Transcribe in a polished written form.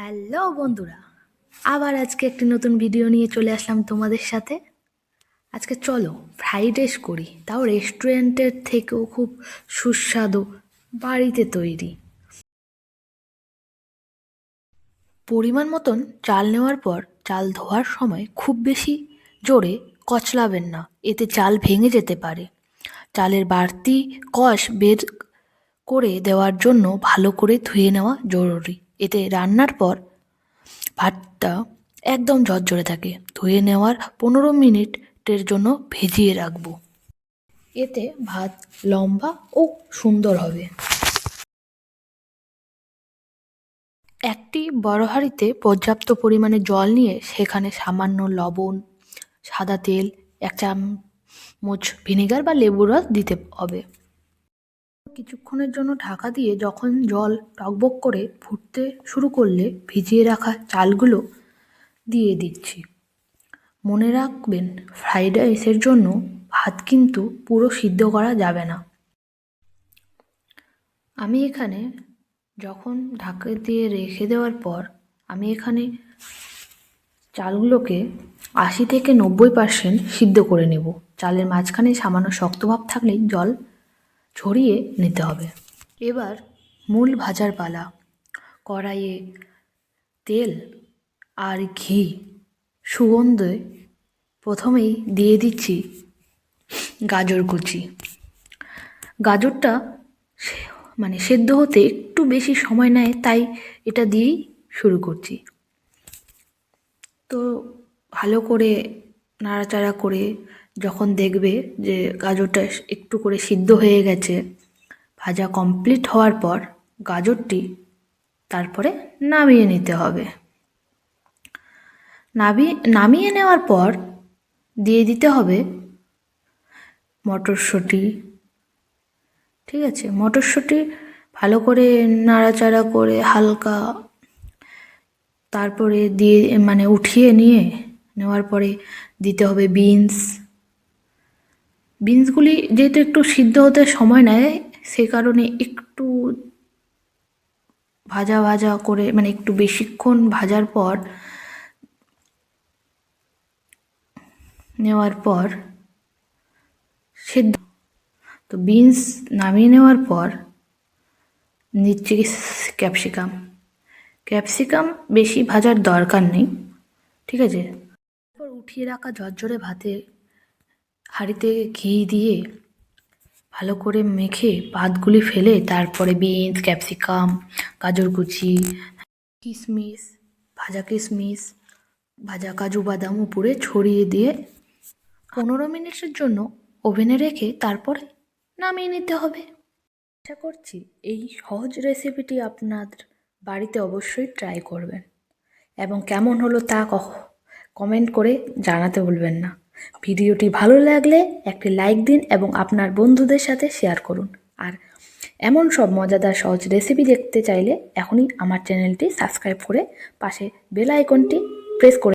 Hello বন্ধুরা, আবার আজকে একটি নতুন ভিডিও নিয়ে চলে আসলাম তোমাদের সাথে। আজকে চলো ফ্রাইড রাইস করি, তাও রেস্টুরেন্টের থেকেও খুব সুস্বাদু, বাড়িতে তৈরি। পরিমাণ মতন চাল নেওয়ার পর চাল ধোয়ার সময় খুব বেশি জোরে কচলাবেন না, এতে চাল ভেঙে যেতে পারে। চালের বাড়তি কষ বের করে দেওয়ার জন্য ভালো করে ধুয়ে নেওয়া জরুরি। এতে রান্নার পর ভাতটা একদম ঝরঝরে থাকে। ধুয়ে নেওয়ার 15 মিনিটের জন্য ভিজিয়ে রাখবো, এতে ভাত লম্বা ও সুন্দর হবে। একটি বড় হাঁড়িতে পর্যাপ্ত পরিমাণে জল নিয়ে সেখানে সামান্য লবণ, সাদা তেল, 1 চামচ ভিনেগার বা লেবুর রস দিতে হবে। কিছুক্ষণের জন্য ঢাকা দিয়ে যখন জল টকবক করে ফুটতে শুরু করলে ভিজিয়ে রাখা চালগুলো দিয়ে দিচ্ছি। মনে রাখবেন, ফ্রাইড রাইসের জন্য ভাত কিন্তু পুরো সিদ্ধ করা যাবে না। আমি এখানে যখন ঢাকা দিয়ে রেখে দেওয়ার পর আমি এখানে চালগুলোকে 80 থেকে 90% সিদ্ধ করে নেব। চালের মাঝখানে সামান্য শক্ত ভাব থাকলেই জল ছড়িয়ে নিতে হবে। এবার মূল ভাজার পালা। কড়াইয়ে তেল আর ঘি সুগন্ধে প্রথমেই দিয়ে দিচ্ছি গাজর কুচি। গাজরটা সেদ্ধ হতে একটু বেশি সময় নেয়, তাই এটা দিয়েই শুরু করছি। তো ভালো করে নাড়াচাড়া করে যখন দেখবে যে গাজরটা একটু করে সিদ্ধ হয়ে গেছে, ভাজা কমপ্লিট হওয়ার পর গাজরটি তারপরে নামিয়ে নিতে হবে। নামিয়ে নেওয়ার পর দিয়ে দিতে হবে মটরশুঁটি। ঠিক আছে, মটরশুঁটি ভালো করে নাড়াচাড়া করে হালকা তারপরে দিয়ে উঠিয়ে নেওয়ার পরে দিতে হবে বিনসগুলি যেহেতু একটু সিদ্ধ হতে সময় নেয়, সে কারণে একটু ভাজা ভাজা করে একটু বেশিক্ষণ ভাজার পর নেওয়ার পর সেদ্ধ। তো বিনস নামিয়ে নেওয়ার পর নিচ্ছি ক্যাপসিকাম বেশি ভাজার দরকার নেই, ঠিক আছে। তারপর উঠিয়ে রাখা ঝরঝরে ভাতে হাঁড়িতে ঘি দিয়ে ভালো করে মেখে ভাতগুলি ফেলে তারপরে বিনস, ক্যাপসিকাম, গাজর কুচি, কিশমিশ, ভাজা কাজু বাদাম উপরে ছড়িয়ে দিয়ে 15 মিনিটের জন্য ওভেনে রেখে তারপরে নামিয়ে নিতে হবে। আশা করছি এই সহজ রেসিপিটি আপনাদের বাড়িতে অবশ্যই ট্রাই করবেন এবং কেমন হলো তা কমেন্ট করে জানাতে ভুলবেন না। ভিডিওটি ভালো লাগলে একটি লাইক দিন এবং আপনার বন্ধুদের সাথে শেয়ার করুন। আর এমন সব মজাদার সহজ রেসিপি দেখতে চাইলে এখনই আমার চ্যানেলটি সাবস্ক্রাইব করে পাশে বেল আইকনটি প্রেস করে